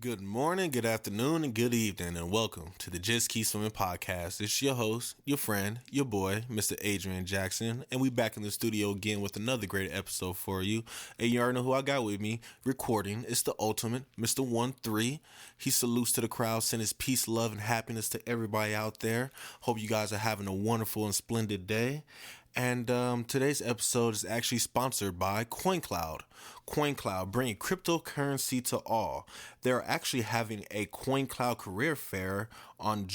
Good morning, good afternoon, and good evening, and welcome to the Just Keep Swimming podcast. It's your host, your friend, your boy, Mr. Adrian Jackson, and we back in the studio again with another great episode for you. And you already know who I got with me recording. It's the ultimate, Mr. 1-3. He salutes to the crowd, send his peace, love, and happiness to everybody out there. Hope you guys are having a wonderful and splendid day. And today's episode is actually sponsored by CoinCloud. CoinCloud, bringing cryptocurrency to all. They're actually having a CoinCloud career fair on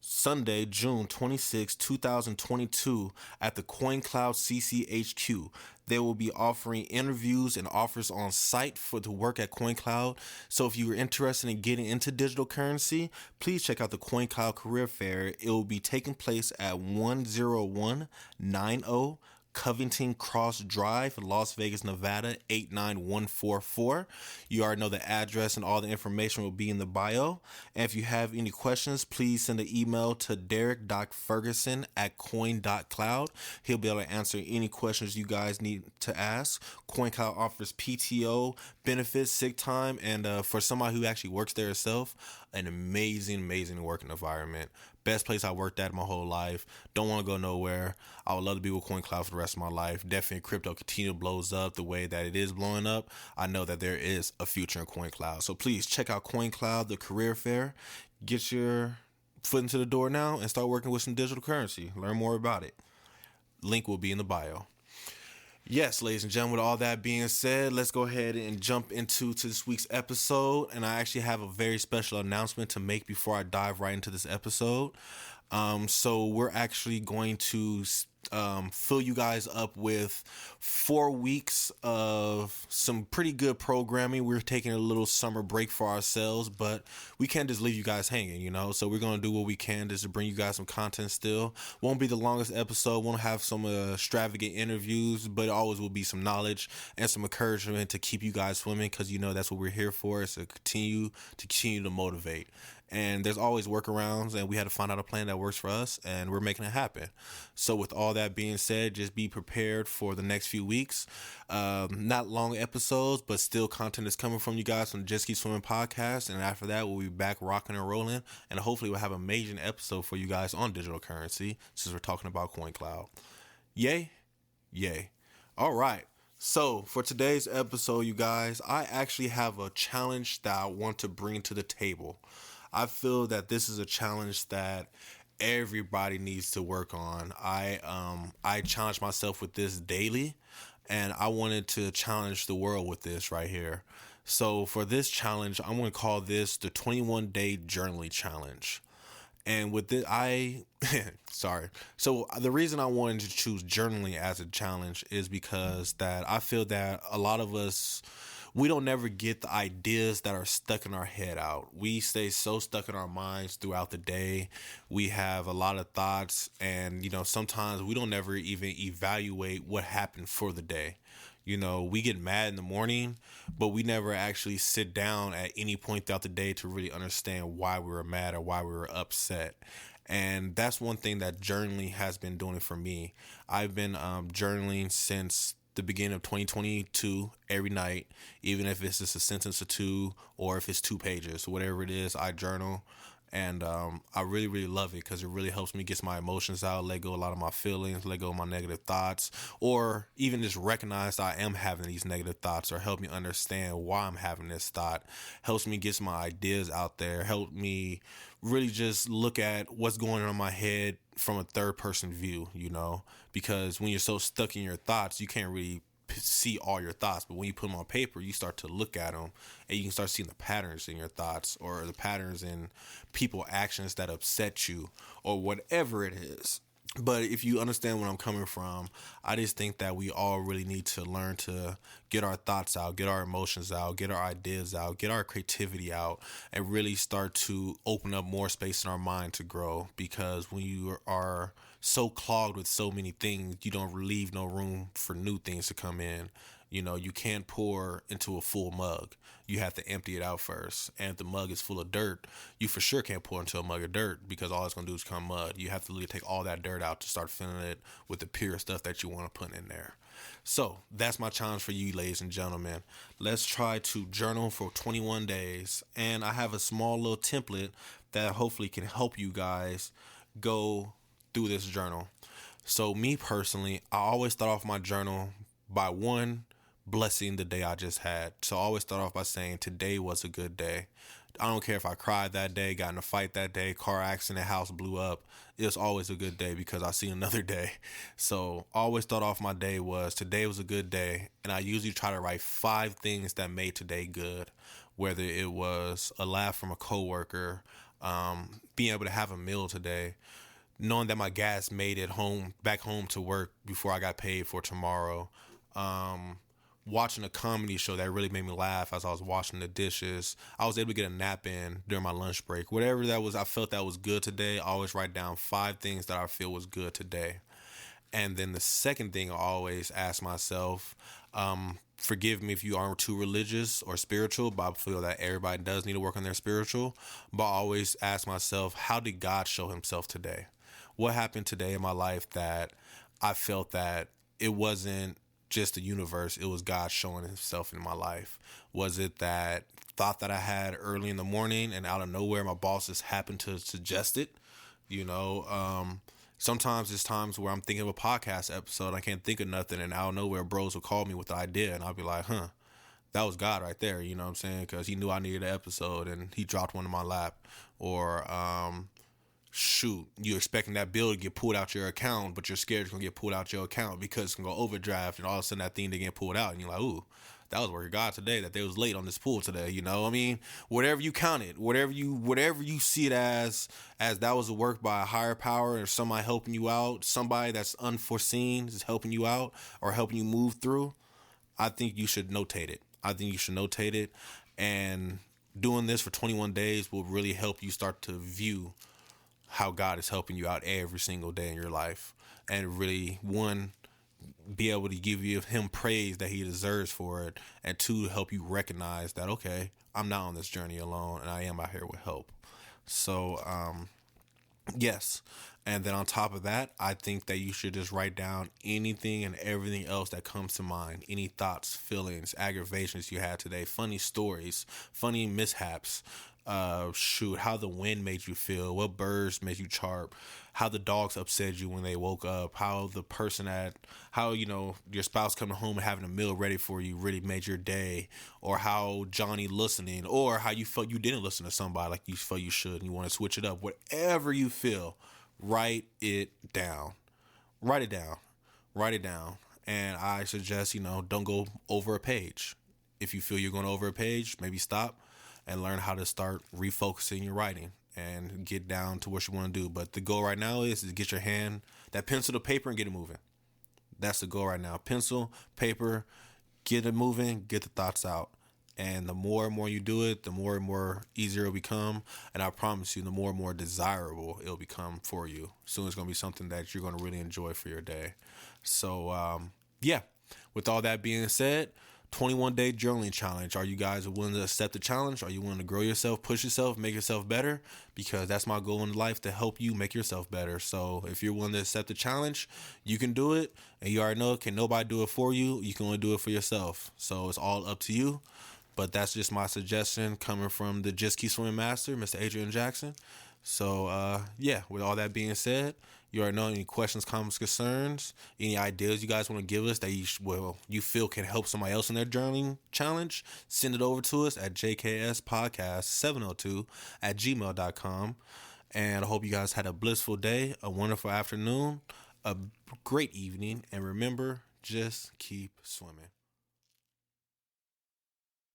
Sunday, June 26, 2022 at the CoinCloud CCHQ. They will be offering interviews and offers on site to work at CoinCloud. So if you are interested in getting into digital currency, please check out the CoinCloud Career Fair. It will be taking place at 10190 Covington Cross Drive, Las Vegas, Nevada, 89144. You already know the address and all the information will be in the bio. And if you have any questions, please send an email to derek.ferguson@coin.cloud. He'll be able to answer any questions you guys need to ask. CoinCloud offers PTO, benefits, sick time, and for somebody who actually works there herself, an amazing working environment. Best place I worked at my whole life. Don't want to go nowhere. I would love to be with CoinCloud for the rest of my life. Definitely crypto continue blows up the way that it is blowing up. I know that there is a future in CoinCloud. So please check out CoinCloud, the career fair. Get your foot into the door now and start working with some digital currency. Learn more about it. Link will be in the bio. Yes, ladies and gentlemen, with all that being said, let's go ahead and jump into this week's episode. And I actually have a very special announcement to make before I dive right into this episode. So we're actually going to fill you guys up with 4 weeks of some pretty good programming. We're taking a little summer break for ourselves, but we can't just leave you guys hanging, so we're going to do what we can just to bring you guys some content still. Won't be the longest episode, won't have some extravagant interviews, but it always will be some knowledge and some encouragement to keep you guys swimming, because that's what we're here for, is to continue to motivate. And there's always workarounds, and we had to find out a plan that works for us, and we're making it happen. So with all that being said, just be prepared for the next few weeks. Not long episodes, but still content is coming from you guys on the Just Keep Swimming podcast. And after that, we'll be back rocking and rolling, and hopefully we'll have an amazing episode for you guys on digital currency, since we're talking about CoinCloud. Yay. All right. So for today's episode, you guys, I actually have a challenge that I want to bring to the table. I feel that this is a challenge that everybody needs to work on. I challenge myself with this daily, and I wanted to challenge the world with this right here. So for this challenge, I'm going to call this the 21-day journaling challenge. And with this, sorry. So the reason I wanted to choose journaling as a challenge is because that I feel that a lot of us, we don't never get the ideas that are stuck in our head out. We stay so stuck in our minds throughout the day. We have a lot of thoughts, and sometimes we don't ever even evaluate what happened for the day. We get mad in the morning, but we never actually sit down at any point throughout the day to really understand why we were mad or why we were upset. And that's one thing that journaling has been doing for me. I've been journaling since the beginning of 2022 every night, even if it's just a sentence or two, or if it's 2 pages, whatever it is, I journal. And I really love it, because it really helps me get my emotions out, let go a lot of my feelings, let go of my negative thoughts, or even just recognize that I am having these negative thoughts, or help me understand why I'm having this thought. Helps me get my ideas out there, help me really just look at what's going on in my head from a third person view, because when you're so stuck in your thoughts, you can't really see all your thoughts. But when you put them on paper, you start to look at them, and you can start seeing the patterns in your thoughts, or the patterns in people actions that upset you, or whatever it is. But if you understand where I'm coming from, I just think that we all really need to learn to get our thoughts out, get our emotions out, get our ideas out, get our creativity out, and really start to open up more space in our mind to grow. Because when you are so clogged with so many things, you don't leave no room for new things to come in. You can't pour into a full mug. You have to empty it out first. And if the mug is full of dirt, you for sure can't pour into a mug of dirt, because all it's going to do is become mud. You have to really take all that dirt out to start filling it with the pure stuff that you want to put in there. So that's my challenge for you, ladies and gentlemen. Let's try to journal for 21 days. And I have a small little template that hopefully can help you guys go through this journal. So me personally, I always start off my journal by one, blessing the day I just had. So I always start off by saying today was a good day. I don't care if I cried that day, got in a fight that day, car accident, house blew up. It's always a good day because I see another day. So I always start off my day was today was a good day. And I usually try to write 5 things that made today good, whether it was a laugh from a coworker, being able to have a meal today, knowing that my gas made it back home to work before I got paid for tomorrow, watching a comedy show that really made me laugh as I was washing the dishes. I was able to get a nap in during my lunch break. Whatever that was, I felt that was good today. I always write down 5 things that I feel was good today. And then the second thing I always ask myself, forgive me if you aren't too religious or spiritual, but I feel that everybody does need to work on their spiritual. But I always ask myself, how did God show himself today? What happened today in my life that I felt that it wasn't just the universe, it was God showing himself in my life? Was it that thought that I had early in the morning and out of nowhere my boss just happened to suggest it? Sometimes there's times where I'm thinking of a podcast episode, I can't think of nothing, and out of nowhere bros will call me with the idea, and I'll be like, that was God right there, you know what I'm saying? Because he knew I needed an episode and he dropped one in my lap. Or shoot, you're expecting that bill to get pulled out your account, but you're scared it's going to get pulled out your account because it's going to go overdraft, and all of a sudden that thing didn't get pulled out, and you're like, ooh, that was work of God today, that they was late on this pool today, I mean, whatever you count it, whatever you see it as that was a work by a higher power or somebody helping you out, somebody that's unforeseen is helping you out or helping you move through, I think you should notate it. And doing this for 21 days will really help you start to view how God is helping you out every single day in your life, and really, one, be able to give him praise that he deserves for it, and 2, help you recognize that, okay, I'm not on this journey alone and I am out here with help. So yes. And then on top of that, I think that you should just write down anything and everything else that comes to mind. Any thoughts, feelings, aggravations you had today, funny stories, funny mishaps, how the wind made you feel, what birds made you chirp, how the dogs upset you when they woke up, how your spouse coming home and having a meal ready for you really made your day, or how Johnny listening, or how you felt you didn't listen to somebody like you felt you should and you want to switch it up. Whatever you feel, write it down. And I suggest, don't go over a page. If you feel you're going over a page, maybe stop and learn how to start refocusing your writing and get down to what you want to do. But the goal right now is to get your hand, that pencil to paper, and get it moving. That's the goal right now. Pencil, paper, get it moving, get the thoughts out. And the more and more you do it, the more and more easier it'll become. And I promise you, the more and more desirable it'll become for you. Soon it's going to be something that you're going to really enjoy for your day. So, with all that being said, 21-day journaling challenge. Are you guys willing to accept the challenge? Are you willing to grow yourself, push yourself, make yourself better? Because that's my goal in life, to help you make yourself better. So if you're willing to accept the challenge, you can do it. And you already know, can nobody do it for you? You can only do it for yourself. So it's all up to you. But that's just my suggestion coming from the Just Keep Swimming Master, Mr. Adrian Jackson. So, with all that being said, you already know, any questions, comments, concerns, any ideas you guys want to give us that you feel can help somebody else in their journaling challenge, send it over to us at jkspodcast702@gmail.com. And I hope you guys had a blissful day, a wonderful afternoon, a great evening, and remember, just keep swimming.